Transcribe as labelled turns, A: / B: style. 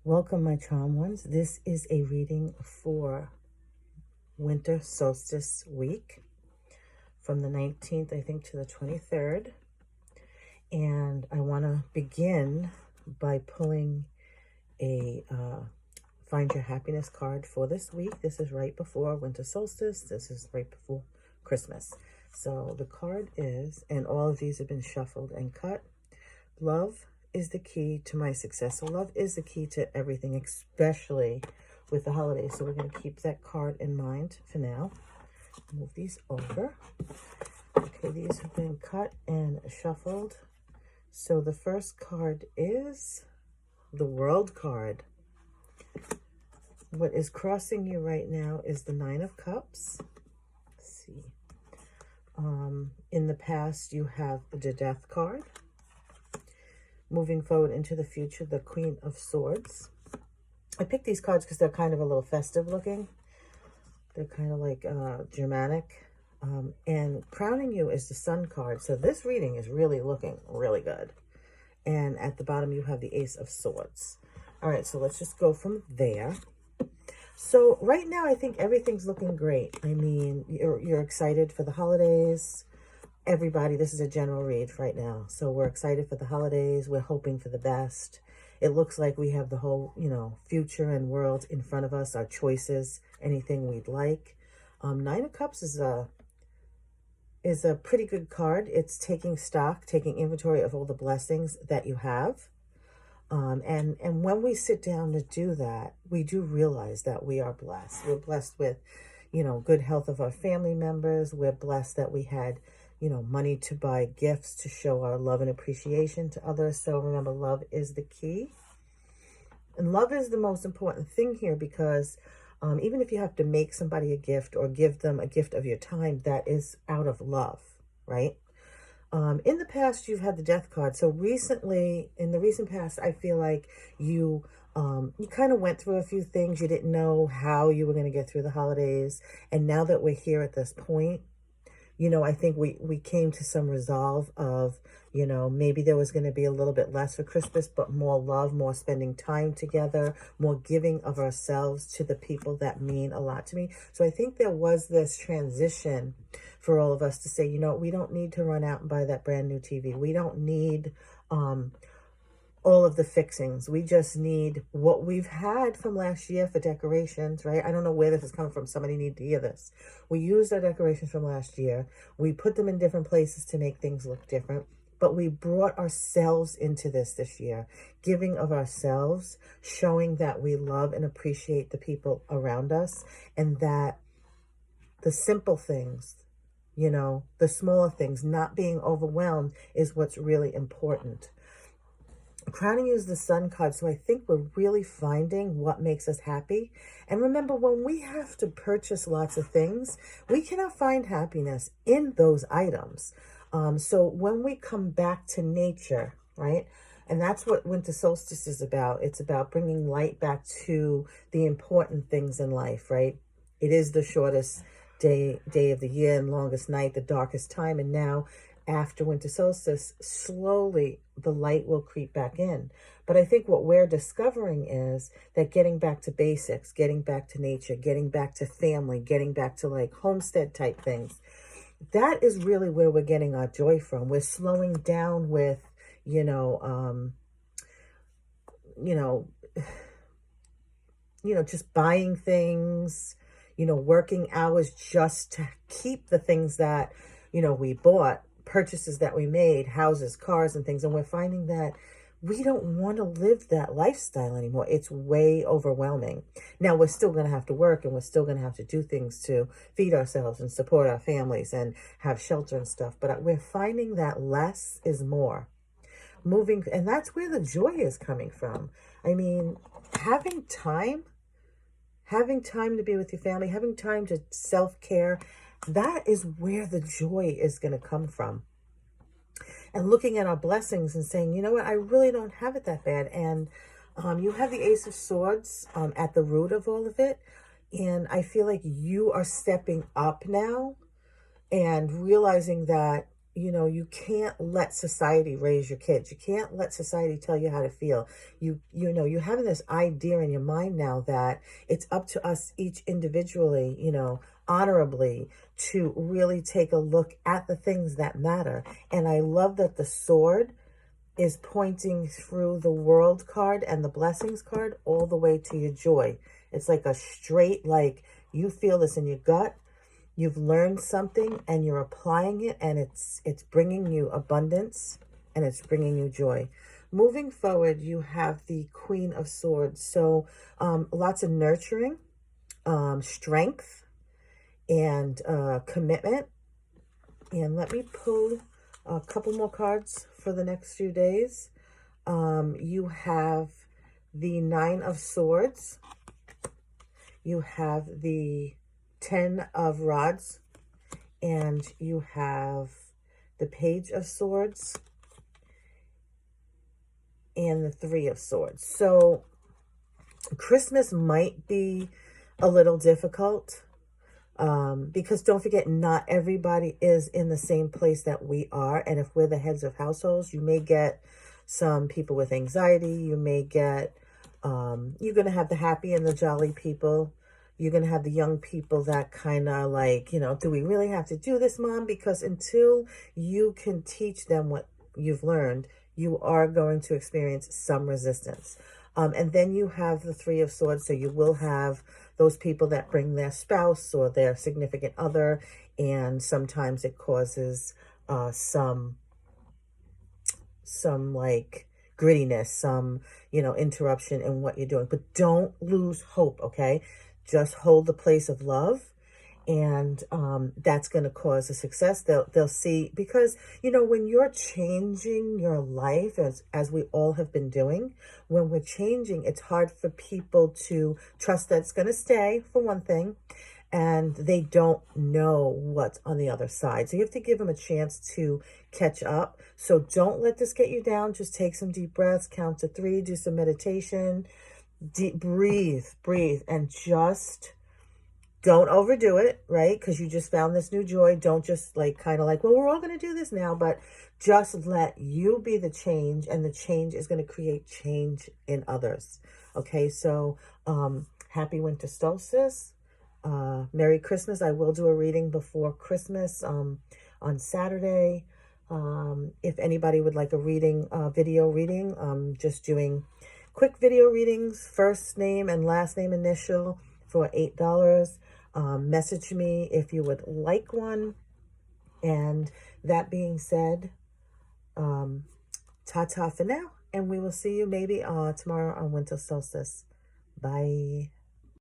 A: Welcome, my charm ones. This is a reading for winter solstice week from the 19th, I think, to the 23rd. And I want to begin by pulling a Find Your Happiness card for this week. This is right before winter solstice. This is right before Christmas. So the card is, and all of these have been shuffled and cut, love is the key to my success. So love is the key to everything, especially with the holidays. So we're going to keep that card in mind for now. Move these over. Okay, these have been cut and shuffled. So the first card is the World card. What is crossing you right now is the Nine of Cups. Let's see. In the past, you have the Death card. Moving forward into the future, the Queen of Swords. I picked these cards because they're kind of a little festive looking. They're kind of like Germanic. And crowning you is the Sun card. So this reading is really looking really good. And at the bottom, you have the Ace of Swords. All right, so let's just go from there. So right now, I think everything's looking great. I mean, you're excited for the holidays. Everybody, this is a general read right now. So we're excited for the holidays. We're hoping for the best. It looks like we have the whole, future and world in front of us, our choices, anything we'd like. Nine of Cups is a pretty good card. It's taking stock, taking inventory of all the blessings that you have. And when we sit down to do that, we do realize that we are blessed. We're blessed with, good health of our family members. We're blessed that we had money to buy gifts to show our love and appreciation to others. So remember, love is the key. And love is the most important thing here because even if you have to make somebody a gift or give them a gift of your time, that is out of love, right? In the past, you've had the Death card. So recently, in the recent past, I feel like you kind of went through a few things. You didn't know how you were going to get through the holidays. And now that we're here at this point, I think we came to some resolve of, maybe there was going to be a little bit less for Christmas, but more love, more spending time together, more giving of ourselves to the people that mean a lot to me. So I think there was this transition for all of us to say, we don't need to run out and buy that brand new TV. We don't need all of the fixings. We just need what we've had from last year for decorations, right? I don't know where this is coming from. Somebody need to hear this. We used our decorations from last year. We put them in different places to make things look different, but we brought ourselves into this year, giving of ourselves, showing that we love and appreciate the people around us, and that the simple things, the smaller things, not being overwhelmed is what's really important. Crowning you is the Sun card, so I think we're really finding what makes us happy. And remember, when we have to purchase lots of things, we cannot find happiness in those items. So when we come back to nature, right? And that's what winter solstice is about. It's about bringing light back to the important things in life, right? It is the shortest day of the year and longest night, the darkest time. And now after winter solstice, slowly the light will creep back in. But I think what we're discovering is that getting back to basics, getting back to nature, getting back to family, getting back to like homestead type things, that is really where we're getting our joy from. We're slowing down with, just buying things, working hours just to keep the things that, we bought, purchases that we made, houses, cars, and things. And we're finding that we don't want to live that lifestyle anymore. It's way overwhelming. Now, we're still going to have to work, and we're still going to have to do things to feed ourselves and support our families and have shelter and stuff. But we're finding that less is more. And that's where the joy is coming from. I mean, having time to be with your family, having time to self-care, that is where the joy is going to come from. And looking at our blessings and saying, you know what, I really don't have it that bad. And you have the Ace of Swords at the root of all of it. And I feel like you are stepping up now and realizing that you know, you can't let society raise your kids. You can't let society tell you how to feel. You know, you're having this idea in your mind now that it's up to us each individually, you know, honorably, to really take a look at the things that matter. And I love that the sword is pointing through the world card and the blessings card all the way to your joy. It's like a straight, like, you feel this in your gut. You've learned something and you're applying it, and it's bringing you abundance and it's bringing you joy. Moving forward, you have the Queen of Swords. So lots of nurturing, strength, and commitment. And let me pull a couple more cards for the next few days. You have the Nine of Swords. You have the 10 of Rods. And you have the Page of Swords and the Three of Swords. So Christmas might be a little difficult. Because don't forget, not everybody is in the same place that we are. And if we're the heads of households, you may get some people with anxiety. You may get, you're going to have the happy and the jolly people. You're going to have the young people that kind of like, you know, do we really have to do this, Mom? Because until you can teach them what you've learned, you are going to experience some resistance. And then you have the Three of Swords. So you will have those people that bring their spouse or their significant other. And sometimes it causes some like grittiness, some, you know, interruption in what you're doing. But don't lose hope, okay? Just hold the place of love. And that's going to cause a success. They'll see, because, you know, when you're changing your life, as we all have been doing, when we're changing, it's hard for people to trust that it's going to stay, for one thing, and they don't know what's on the other side. So you have to give them a chance to catch up. So don't let this get you down. Just take some deep breaths, count to 3, do some meditation, breathe, and just don't overdo it, right? Because you just found this new joy. Don't just like kind of like, well, we're all going to do this now, but just let you be the change, and the change is going to create change in others. Okay, so happy winter solstice. Merry Christmas. I will do a reading before Christmas on Saturday. If anybody would like a reading, video reading, just doing quick video readings, first name and last name initial, for $8. Message me if you would like one. And that being said, ta-ta for now. And we will see you maybe tomorrow on winter solstice. Bye.